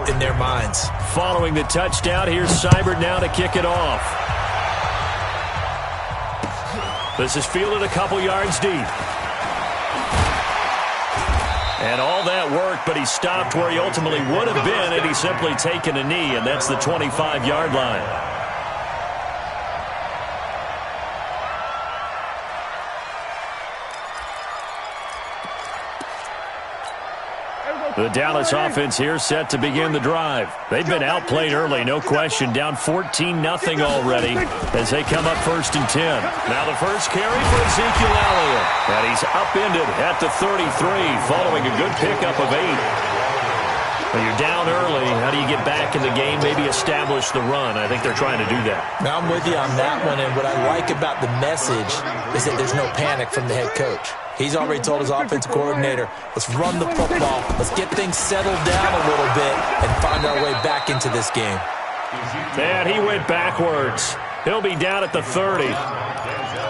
in their minds. Following the touchdown, here's Seibert now to kick it off. This is fielded a couple yards deep. And all that work, but he stopped where he ultimately would have been had he simply taken a knee, and that's the 25-yard line. The Dallas offense here set to begin the drive. They've been outplayed early, no question. Down 14-0 already as they come up 1st and 10. Now the first carry for Ezekiel Elliott. And he's upended at the 33 following a good pickup of 8. When you're down early, how do you get back in the game, maybe establish the run? I think they're trying to do that. Now I'm with you on that one, and what I like about the message is that there's no panic from the head coach. He's already told his offensive coordinator, let's run the football, let's get things settled down a little bit and find our way back into this game. And he went backwards. He'll be down at the 30.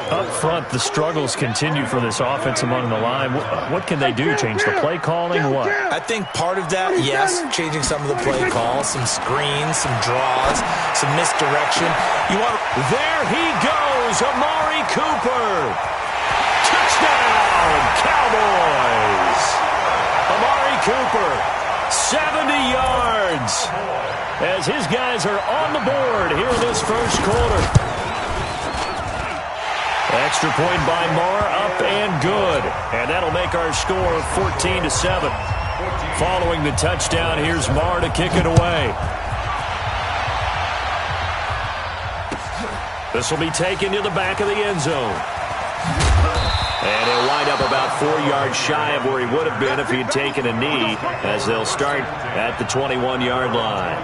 Up front, the struggles continue for this offense among the line. What can they do? Change the play calling? What? I think part of that, yes, changing some of the play calls, some screens, some draws, some misdirection. There he goes, Amari Cooper. Touchdown, Cowboys. Amari Cooper, 70 yards. As his guys are on the board here in this first quarter. Extra point by Marr, up and good. And that'll make our score 14-7. Following the touchdown, here's Marr to kick it away. This will be taken to the back of the end zone. And he'll wind up about 4 yards shy of where he would have been if he had taken a knee, as they'll start at the 21-yard line.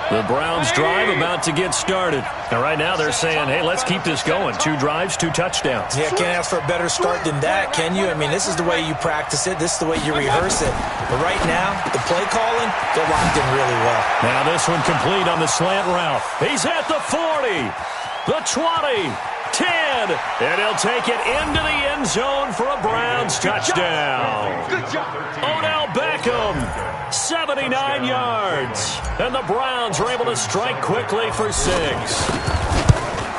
The Browns drive about to get started. And right now they're saying, hey, let's keep this going. 2 drives, 2 touchdowns. Yeah, can't ask for a better start than that, can you? I mean, this is the way you practice it. This is the way you rehearse it. But right now, the play calling, they're locked in really well. Now this one complete on the slant route. He's at the 40, the 20, 10, and he'll take it into the end zone for a Browns touchdown. Odell Beckham, 79 yards. And the Browns are able to strike quickly for 6.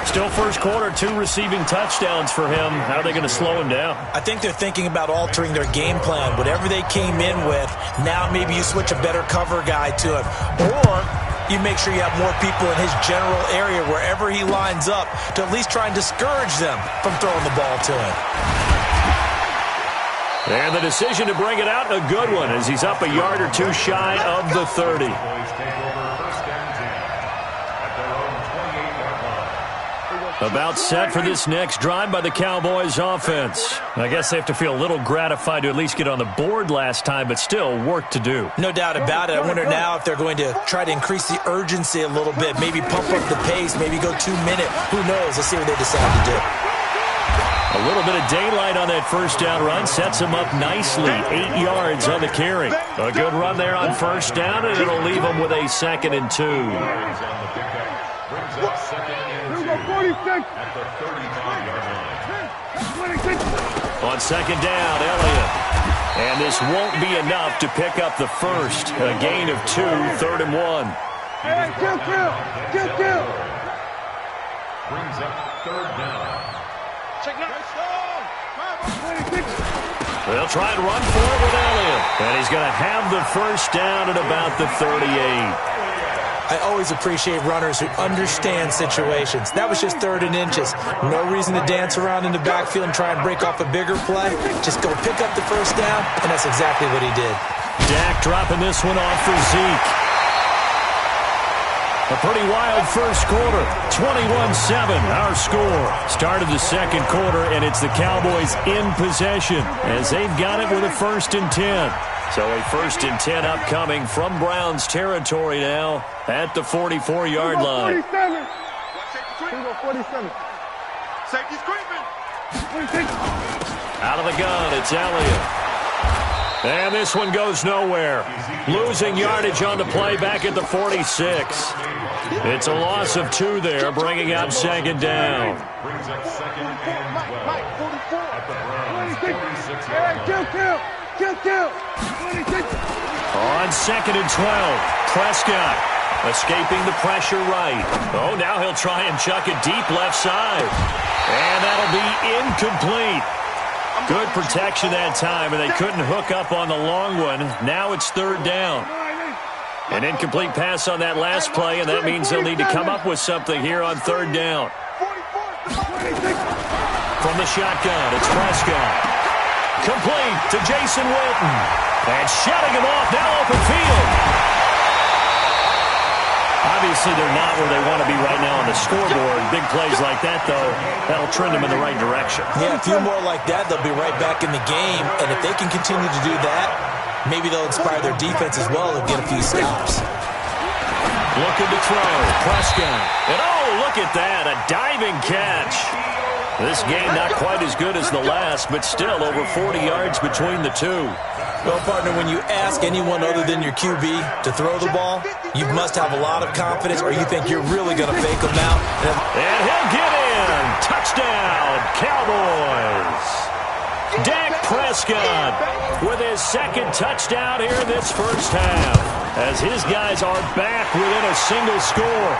Still first quarter, 2 receiving touchdowns for him. How are they going to slow him down? I think they're thinking about altering their game plan. Whatever they came in with, now maybe you switch a better cover guy to him. Or you make sure you have more people in his general area wherever he lines up to at least try and discourage them from throwing the ball to him. And the decision to bring it out, a good one, as he's up a yard or 2 shy of the 30. About set for this next drive by the Cowboys offense. I guess they have to feel a little gratified to at least get on the board last time, but still work to do. No doubt about it. I wonder now if they're going to try to increase the urgency a little bit, maybe pump up the pace, maybe go 2-minute. Who knows? Let's see what they decide to do. A little bit of daylight on that first down run sets him up nicely. 8 yards on the carry. A good run there on first down, and it'll leave him with a 2nd and 2. On 2nd down, Elliott. And this won't be enough to pick up the first. A gain of 2, 3rd and 1. Brings up 3rd down. They'll try and run for it with Elliott. And he's going to have the first down at about the 38. I always appreciate runners who understand situations. That was just 3rd and inches. No reason to dance around in the backfield and try and break off a bigger play. Just go pick up the first down, and that's exactly what he did. Dak dropping this one off for Zeke. A pretty wild first quarter. 21-7, our score. Start of the second quarter, and it's the Cowboys in possession as they've got it with a 1st and 10. So a 1st and 10 upcoming from Browns territory now at the 44-yard line. 47. Safety's creeping. Out of the gun, it's Elliott. And this one goes nowhere. Losing yardage on the play back at the 46. It's a loss of 2 there, bringing up 2nd down. Brings up 2nd and 12 at the Browns 46. On on 2nd and 12. Prescott escaping the pressure right. Oh, now he'll try and chuck it deep left side. And that'll be incomplete. Good protection that time, and they couldn't hook up on the long one. Now it's 3rd down. An incomplete pass on that last play, and that means they'll need to come up with something here on 3rd down. From the shotgun, it's Prescott. Complete to Jason Witten. And shutting him off, now open field. Obviously, they're not where they want to be right now on the scoreboard. Big plays like that, though, that'll trend them in the right direction. Yeah, a few more like that, they'll be right back in the game. And if they can continue to do that, maybe they'll inspire their defense as well and get a few stops. Looking to throw, Prescott. And oh, look at that, a diving catch. This game not quite as good as the last, but still over 40 yards between the two. Well, partner, when you ask anyone other than your QB to throw the ball, you must have a lot of confidence or you think you're really going to fake them out. And he'll get in. Touchdown, Cowboys. Dak Prescott with his 2nd touchdown here in this first half, as his guys are back within a single score.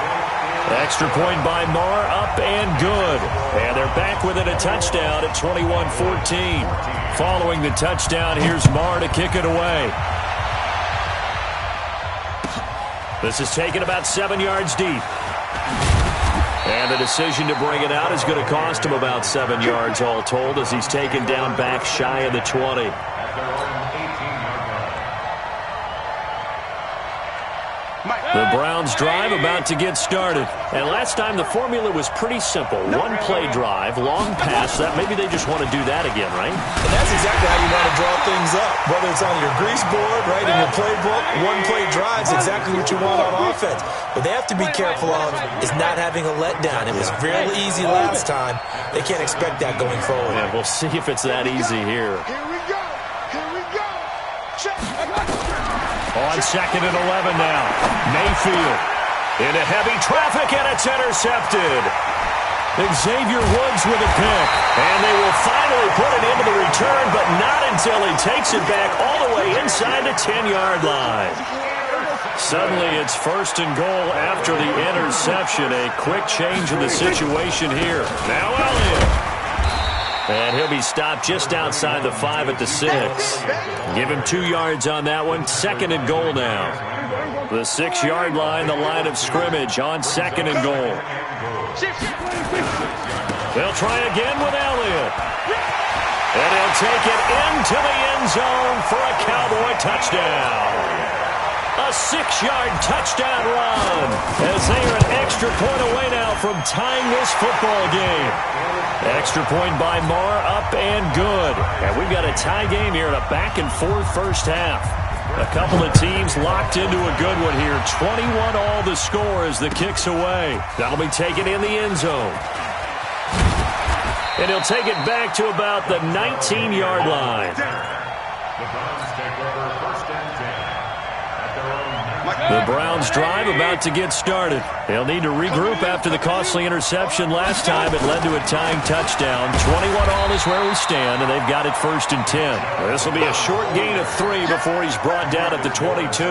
Extra point by Marr, up and good. And they're back within a touchdown at 21-14. Following the touchdown, here's Marr to kick it away. This is taken about 7 yards deep. And the decision to bring it out is going to cost him about 7 yards all told, as he's taken down back shy of the 20. The Browns drive about to get started. And last time the formula was pretty simple. One play drive, long pass. That maybe they just want to do that again, right? And that's exactly how you want to draw things up. Whether it's on your grease board, right, in your playbook, one play drive is exactly what you want on offense. What they have to be careful of is not having a letdown. It was fairly easy last time. They can't expect that going forward. Yeah, we'll see if it's that easy here. Here we go. Here we go. Check. On 2nd and 11 now. Mayfield into heavy traffic, and it's intercepted. Xavier Woods with a pick. And they will finally put it into the return, but not until he takes it back all the way inside the 10-yard line. Suddenly it's 1st and goal after the interception. A quick change in the situation here. Now Elliott. And he'll be stopped just outside the 5 at the 6. Give him 2 yards on that one. 2nd and goal now. The 6-yard line, the line of scrimmage on 2nd and goal. They'll try again with Elliott. And he'll take it into the end zone for a Cowboy touchdown. A 6-yard touchdown run, as they are an extra point away now from tying this football game. Extra point by Marr, up and good. And we've got a tie game here in a back-and-forth first half. A couple of teams locked into a good one here. 21-all the score as the kick's away. That'll be taken in the end zone. And he'll take it back to about the 19-yard line. The Browns drive about to get started. They'll need to regroup after the costly interception last time. It led to a tying touchdown. 21-all is where we stand, and they've got it 1st and 10. This will be a short gain of 3 before he's brought down at the 22.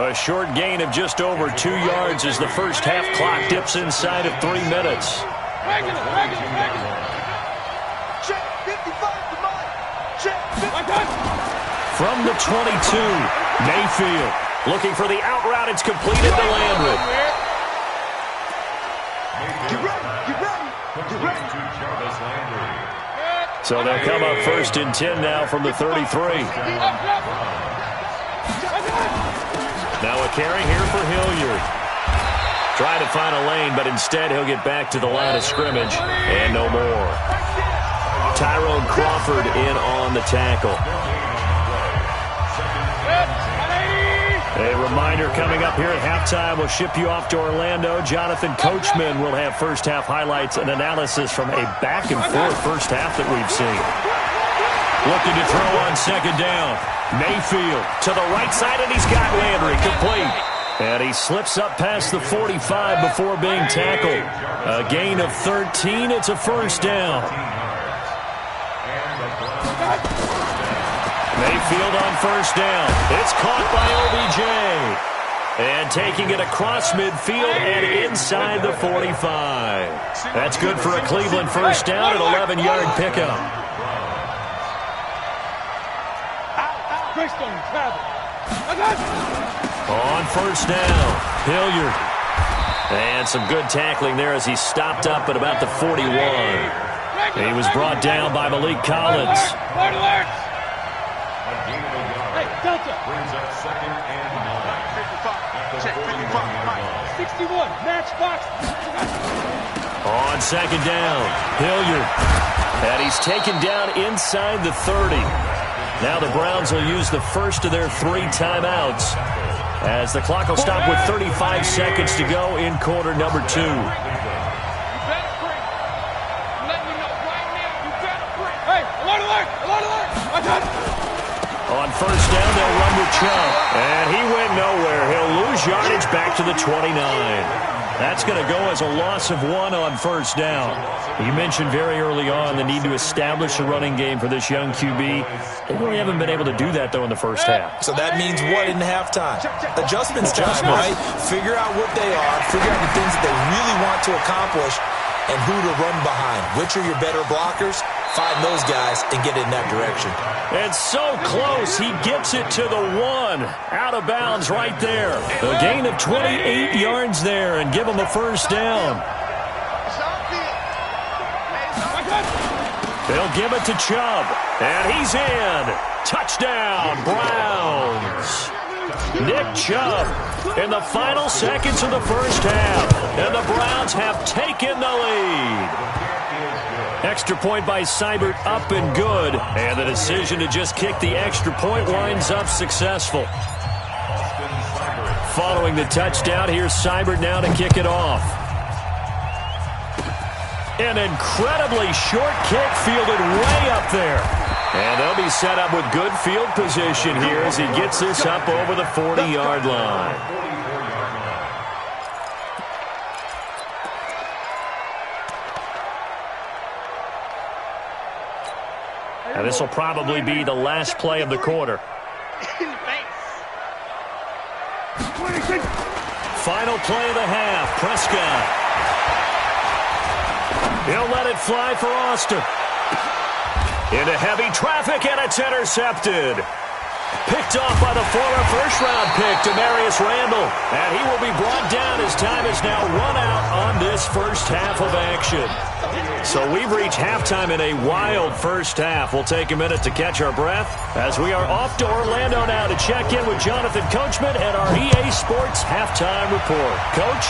A short gain of just over 2 yards as the first half clock dips inside of 3 minutes. From the 22, Mayfield. Looking for the out route. It's completed to Landry. So they'll come up 1st and 10 now from the 33. Now a carry here for Hilliard. Trying to find a lane, but instead he'll get back to the line of scrimmage. And no more. Tyrone Crawford in on the tackle. A reminder coming up here at halftime. We'll ship you off to Orlando. Jonathan Coachman will have first half highlights and analysis from a back-and-forth first half that we've seen. Looking to throw on 2nd down. Mayfield to the right side, and he's got Landry complete. And he slips up past the 45 before being tackled. A gain of 13. It's a first down. Mayfield field on first down. It's caught by OBJ. And taking it across midfield and inside the 45. That's good for a Cleveland first down, an 11-yard pickup. On first down, Hilliard. And some good tackling there as he stopped up at about the 41. He was brought down by Malik Collins. Hey, Delta. Brings up second and 9. 55. Check 55. 61. Matchbox. On second down, Hilliard. And he's taken down inside the 30. Now the Browns will use the first of their 3 timeouts as the clock will stop with 35 seconds to go in quarter number 2. On first down, they'll run with Chubb. And he went nowhere. He'll lose yardage back to the 29. That's going to go as a loss of 1 on first down. You mentioned very early on the need to establish a running game for this young QB. They really haven't been able to do that, though, in the first half. So that means what in halftime? Adjustments time, right? Figure out what they are, figure out the things that they really want to accomplish, and who to run behind. Which are your better blockers? Find those guys and get in that direction. And so close, he gets it to the 1. Out of bounds right there. A gain of 28 yards there and give him a first down. They'll give it to Chubb. And he's in. Touchdown, Browns. Nick Chubb in the final seconds of the first half. And the Browns have taken the lead. Extra point by Seibert up and good. And the decision to just kick the extra point winds up successful. Following the touchdown, here's Seibert now to kick it off. An incredibly short kick fielded way up there. And they'll be set up with good field position here as he gets this up over the 40-yard line. And this will probably be the last play of the quarter. Final play of the half. Prescott. He'll let it fly for Austin. Into heavy traffic, and it's intercepted. Picked off by the former first-round pick, Demarius Randall. And he will be brought down as time is now run out on this first half of action. So we've reached halftime in a wild first half. We'll take a minute to catch our breath as we are off to Orlando now to check in with Jonathan Coachman and our EA Sports halftime report. Coach?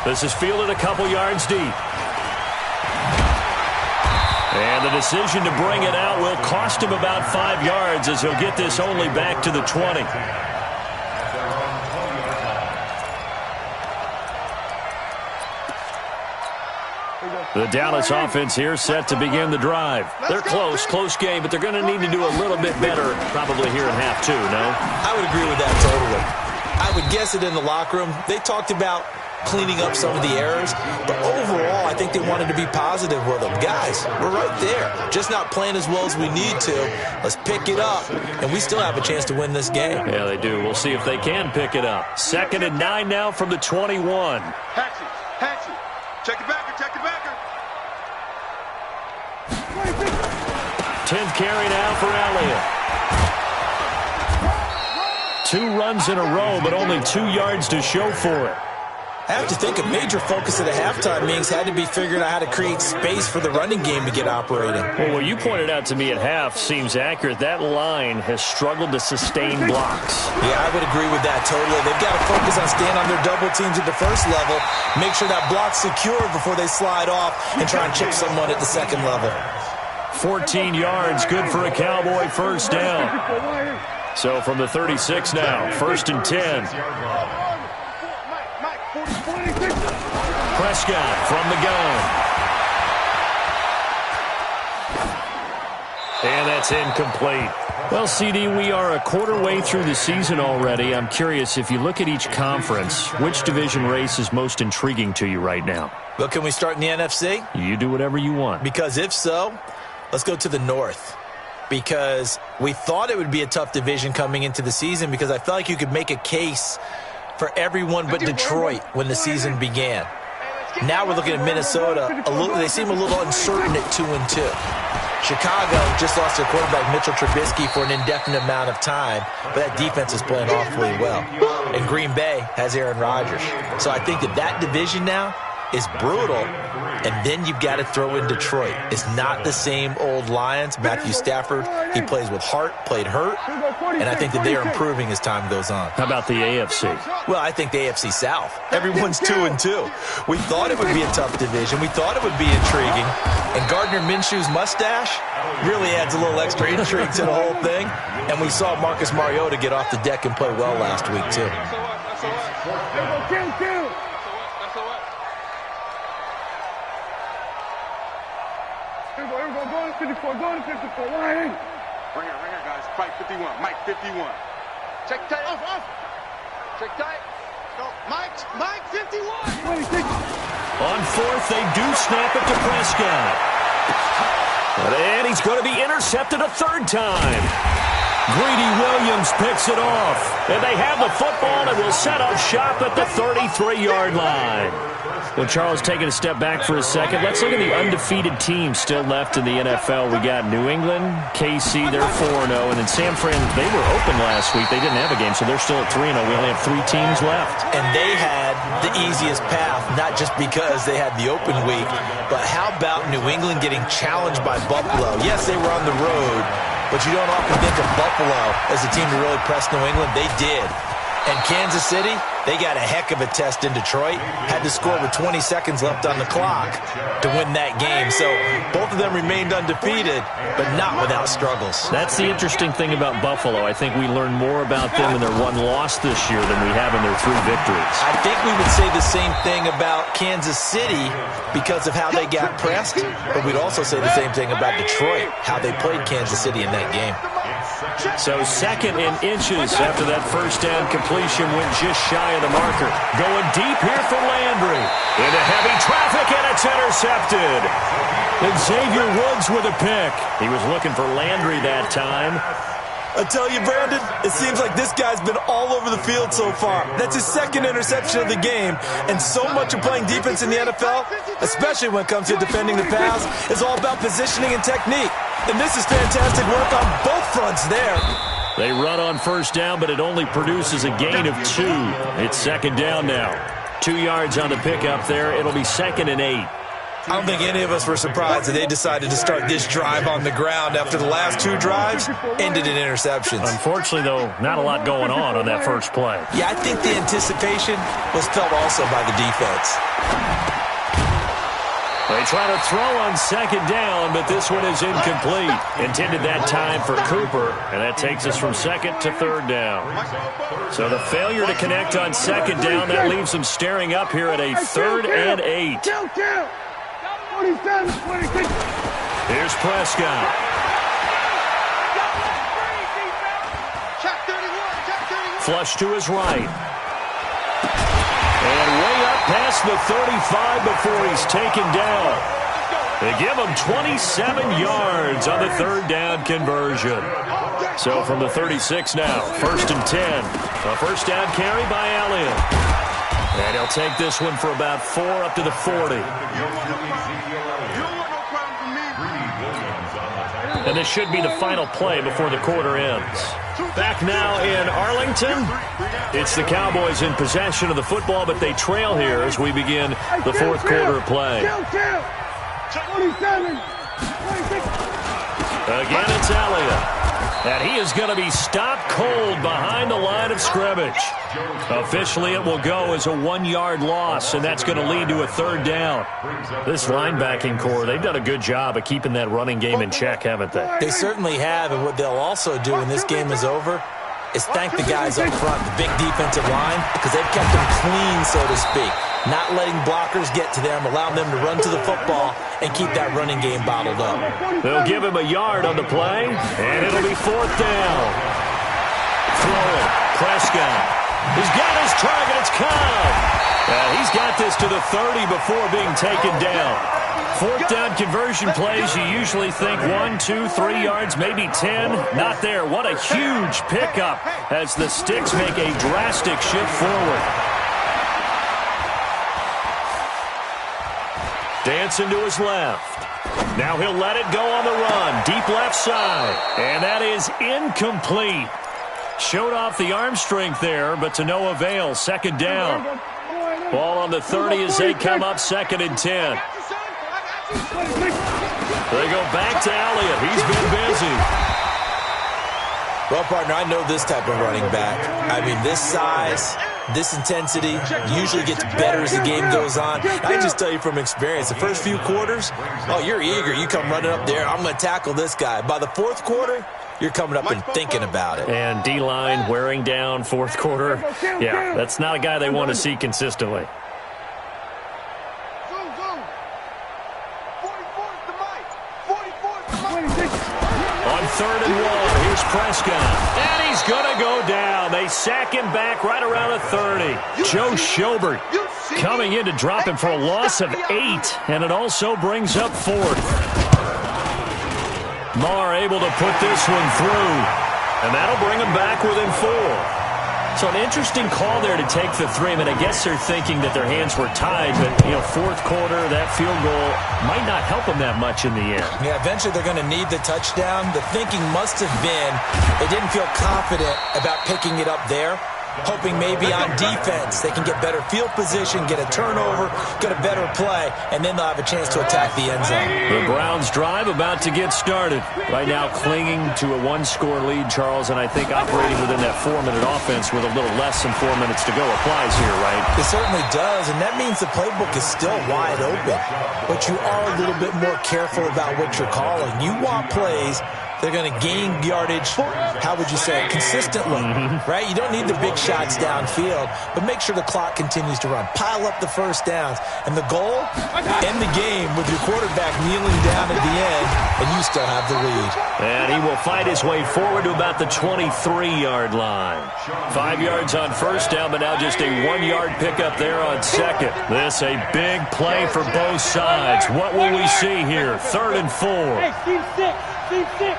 This is fielded a couple yards deep. And the decision to bring it out will cost him about 5 yards as he'll get this only back to the 20. The Dallas offense here set to begin the drive. They're close game, but they're going to need to do a little bit better probably here in half 2, no? I would agree with that totally. I would guess it in the locker room. They talked about cleaning up some of the errors, but overall I think they wanted to be positive with them. Guys, we're right there. Just not playing as well as we need to. Let's pick it up, and we still have a chance to win this game. Yeah, they do. We'll see if they can pick it up. 2nd and 9 now from the 21. Hatchet. Check it back. 10th carry now for Elliott. 2 runs in a row, but only 2 yards to show for it. I have to think a major focus of the halftime meetings had to be figuring out how to create space for the running game to get operating. Well, what you pointed out to me at half seems accurate. That line has struggled to sustain blocks. Yeah, I would agree with that totally. They've got to focus on staying on their double teams at the first level, make sure that block's secured before they slide off and try and chip someone at the second level. 14 yards, good for a Cowboy first down. So from the 36 now, 1st and 10. Prescott from the gun. And that's incomplete. Well, CD, we are a quarter way through the season already. I'm curious, if you look at each conference, which division race is most intriguing to you right now? Well, can we start in the NFC? You do whatever you want. Because if so, let's go to the North. because we thought it would be a tough division coming into the season because I felt like you could make a case for everyone but Detroit when the season began. Now we're looking at Minnesota. They seem a little uncertain at 2-2. Chicago just lost their quarterback, Mitchell Trubisky, for an indefinite amount of time, but that defense is playing awfully well. And Green Bay has Aaron Rodgers. So I think that division now is brutal, and then you've got to throw in Detroit. It's not the same old Lions. Matthew Stafford, he plays with heart, played hurt, and I think that they are improving as time goes on. How about the AFC? Well, I think the AFC South. Everyone's 2-2. We thought it would be a tough division. We thought it would be intriguing, and Gardner Minshew's mustache really adds a little extra intrigue to the whole thing, and we saw Marcus Mariota get off the deck and play well last week, too. Go to 54, Lion. Bring her, guys. Fight 51. Mike, 51. Check tight. Off. Check tight. Go. Mike, 51. 26. On fourth, they do snap it to Prescott. And he's going to be intercepted a third time. Greedy Williams picks it off. And they have the football and will set up shop at the 33-yard line. Well, Charles, taking a step back for a second, let's look at the undefeated teams still left in the NFL. We got New England, KC, they're 4-0, and then San Fran, they were open last week. They didn't have a game, so they're still at 3-0. We only have 3 teams left. And they had the easiest path, not just because they had the open week, but how about New England getting challenged by Buffalo? Yes, they were on the road, but you don't often think of Buffalo as a team to really press New England. They did. And Kansas City, they got a heck of a test in Detroit. Had to score with 20 seconds left on the clock to win that game. So both of them remained undefeated, but not without struggles. That's the interesting thing about Buffalo. I think we learned more about them in their one loss this year than we have in their 3 victories. I think we would say the same thing about Kansas City because of how they got pressed, but we'd also say the same thing about Detroit, how they played Kansas City in that game. So second in inches after that first down completion went just shy of the marker. Going deep here for Landry. Into heavy traffic, and it's intercepted. And Xavier Woods with a pick. He was looking for Landry that time. I tell you, Brandon, it seems like this guy's been all over the field so far. That's his second interception of the game. And so much of playing defense in the NFL, especially when it comes to defending the pass, is all about positioning and technique. And this is fantastic work on both fronts there. They run on first down, but it only produces a gain of 2. It's second down now. 2 yards on the pickup there. It'll be 2nd and 8. I don't think any of us were surprised that they decided to start this drive on the ground after the last 2 drives ended in interceptions. Unfortunately, though, not a lot going on that first play. Yeah, I think the anticipation was felt also by the defense. They try to throw on second down, but this one is incomplete. Intended that time for Cooper, and that takes us from second to third down. So the failure to connect on second down, that leaves them staring up here at a 3rd and 8. 27, 26. Here's Prescott. Flush to his right. And way up past the 35 before he's taken down. They give him 27 yards on the 3rd down conversion. So from the 36 now, 1st and 10. A first down carry by Elliott. And he'll take this one for about 4 up to the 40. And this should be the final play before the quarter ends. Back now in Arlington. It's the Cowboys in possession of the football, but they trail here as we begin the 4th quarter of play. Again, it's Elliott. And he is going to be stopped cold behind the line of scrimmage. Officially, it will go as a 1-yard loss, and that's going to lead to a 3rd down. This linebacking core, they've done a good job of keeping that running game in check, haven't they? They certainly have, and what they'll also do when this game is over is thank the guys up front, the big defensive line, because they've kept them clean, so to speak. Not letting blockers get to them, allowing them to run to the football and keep that running game bottled up. They'll give him a yard on the play, and it'll be 4th down. Throwing, Prescott. He's got his target. It's caught. He's got this to the 30 before being taken down. Fourth down conversion plays, you usually think 1, 2, 3 yards, maybe 10. Not there. What a huge pickup as the Sticks make a drastic shift forward. Dancing to his left. Now he'll let it go on the run. Deep left side. And that is incomplete. Showed off the arm strength there, but to no avail. Second down. Ball on the 30 as they come up 2nd and 10. They go back to Elliott. He's been busy. Well, partner, I know this type of running back. I mean, this size, this intensity usually gets better as the game goes on. I just tell you from experience, the first few quarters, oh, you're eager. You come running up there, I'm going to tackle this guy. By the fourth quarter, you're coming up and thinking about it. And D-line wearing down fourth quarter. Yeah, that's not a guy they want to see consistently. On 3rd and 1, here's Prescott. And he's going to go down. They sack him back right around the 30. Joe Schobert coming in to drop him for a loss of 8. And it also brings up 4th. Marr able to put this one through. And that'll bring him back within 4. So an interesting call there to take the 3. I mean, I guess they're thinking that their hands were tied, but, you know, fourth quarter, that field goal might not help them that much in the end. Yeah, eventually they're going to need the touchdown. The thinking must have been they didn't feel confident about picking it up there, hoping maybe on defense they can get better field position, get a turnover, get a better play, and then they'll have a chance to attack the end zone. The Browns drive about to get started. Right now clinging to a 1-score lead, Charles, and I think operating within that 4-minute offense with a little less than 4 minutes to go applies here, right? It certainly does, and that means the playbook is still wide open, but you are a little bit more careful about what you're calling. You want plays they're going to gain yardage, how would you say it, consistently, right? You don't need the big shots downfield, but make sure the clock continues to run. Pile up the first downs. And the goal, end the game with your quarterback kneeling down at the end, and you still have the lead. And he will fight his way forward to about the 23-yard line. 5 yards on first down, but now just a 1-yard pickup there on second. This a big play for both sides. What will we see here? 3rd and 4. Hey, Steve 6. Steve 6.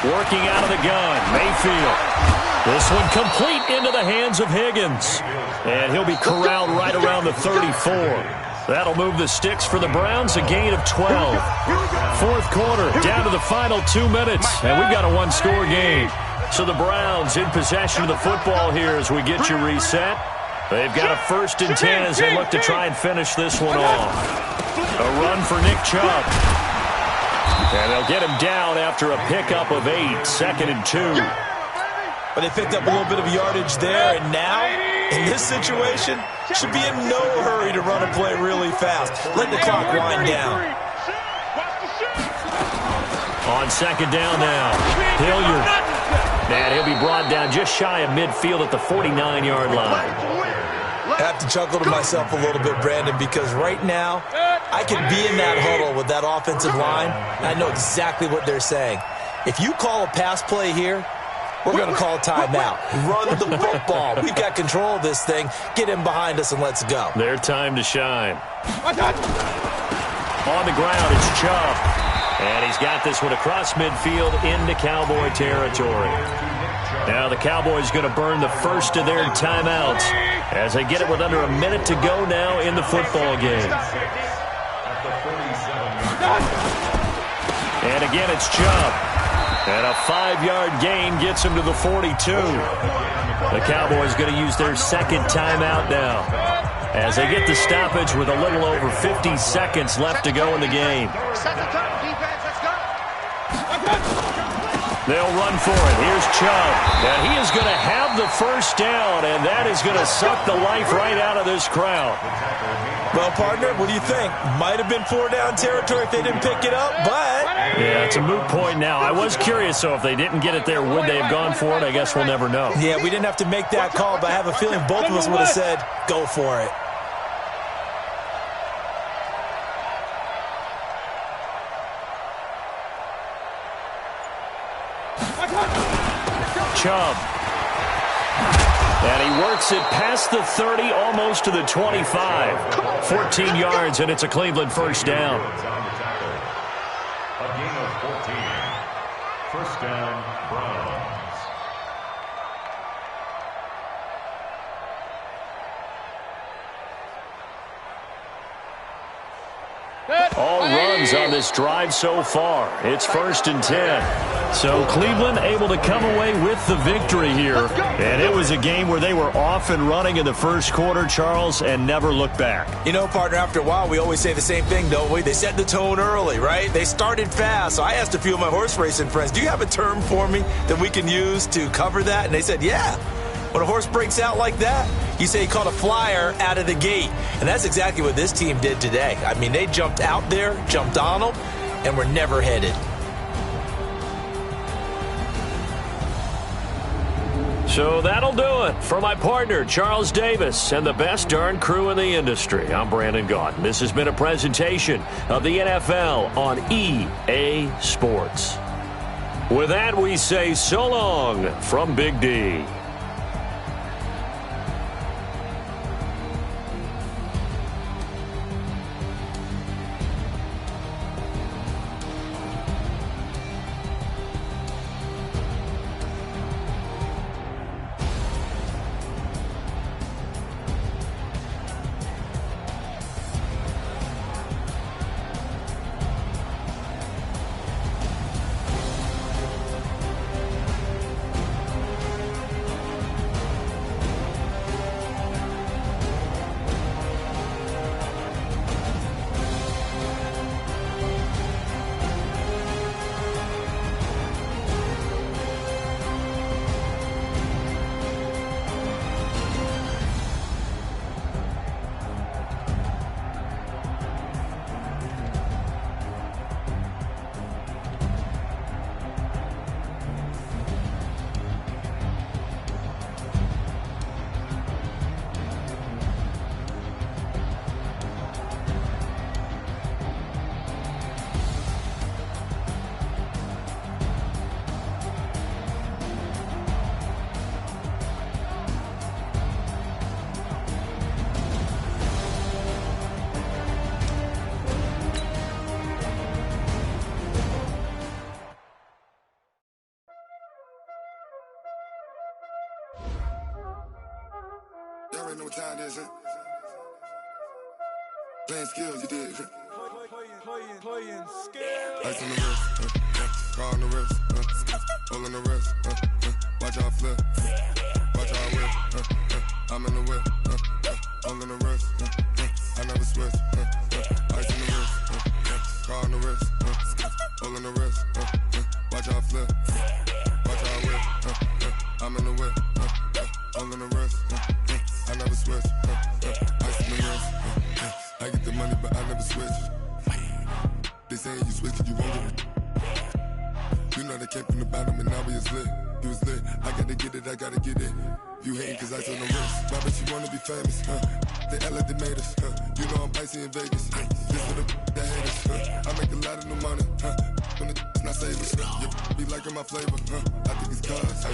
Working out of the gun, Mayfield. This one complete into the hands of Higgins. And he'll be corralled right around the 34. That'll move the Sticks for the Browns, a gain of 12. Fourth quarter, down to the final 2 minutes, and we've got a 1-score game. So the Browns in possession of the football here as we get you reset. They've got a 1st and 10 as they look to try and finish this one off. A run for Nick Chubb. And they'll get him down after a pickup of 8, 2nd and 2. But they picked up a little bit of yardage there, and now, in this situation, should be in no hurry to run a play really fast. Let the clock wind down. On 2nd down now, Hilliard. And he'll be brought down just shy of midfield at the 49-yard line. I have to chuckle to myself a little bit, Brandon, because right now, I could be in that huddle with that offensive line, and I know exactly what they're saying. If you call a pass play here, we're going to call a timeout. Run the football. We've got control of this thing. Get in behind us and let's go. Their time to shine. On the ground, it's Chubb. And he's got this one across midfield into Cowboy territory. Now the Cowboys going to burn the first of their timeouts as they get it with under a minute to go now in the football game. And again, it's Chubb. And a 5-yard gain gets him to the 42. The Cowboys going to use their 2nd timeout now as they get the stoppage with a little over 50 seconds left to go in the game. They'll run for it. Here's Chubb. And he is going to have the first down, and that is going to suck the life right out of this crowd. Well, partner, what do you think? Might have been 4-down territory if they didn't pick it up, but... Yeah, it's a moot point now. I was curious, so if they didn't get it there, would they have gone for it? I guess we'll never know. Yeah, we didn't have to make that call, but I have a feeling both of us would have said, go for it. Chubb. And he works it past the 30, almost to the 25. 14 yards, and it's a Cleveland first down. A gain of 14. First down, Browns. All runs on this drive so far. It's 1st and 10. So Cleveland able to come away with the victory here. And it was a game where they were off and running in the first quarter, Charles, and never looked back. You know, partner, after a while, we always say the same thing, don't we? They set the tone early, right? They started fast. So I asked a few of my horse racing friends, do you have a term for me that we can use to cover that? And they said, yeah. When a horse breaks out like that, you say he caught a flyer out of the gate. And that's exactly what this team did today. I mean, they jumped out there, jumped on them, and were never headed. So that'll do it for my partner, Charles Davis, and the best darn crew in the industry. I'm Brandon Gaudin. This has been a presentation of the NFL on EA Sports. With that, we say so long from Big D. Y'all already know what time it is, huh? Playing skills, you did. Playing skills. Ice on the wrist, car on the wrist, hole in the wrist, watch out flip, watch out whip, I'm in the whip, hole in the wrist, I never switch, ice on the wrist, car on the wrist, hole in the wrist, watch out flip, watch out whip, I'm in the whip, hole in the wrist, I never switch, ice on the wrist, I get the money but I never switch. They saying you switch it, you won't get it. You know they came from the bottom and now we is lit. You was lit, I gotta get it, I gotta get it. You hating cause I told them wrist. Why bet you wanna be famous, They act like they made us, You know I'm icy in Vegas, This for the that haters, I make a lot of new money, When the not saving, You be liking my flavor, I think it's cause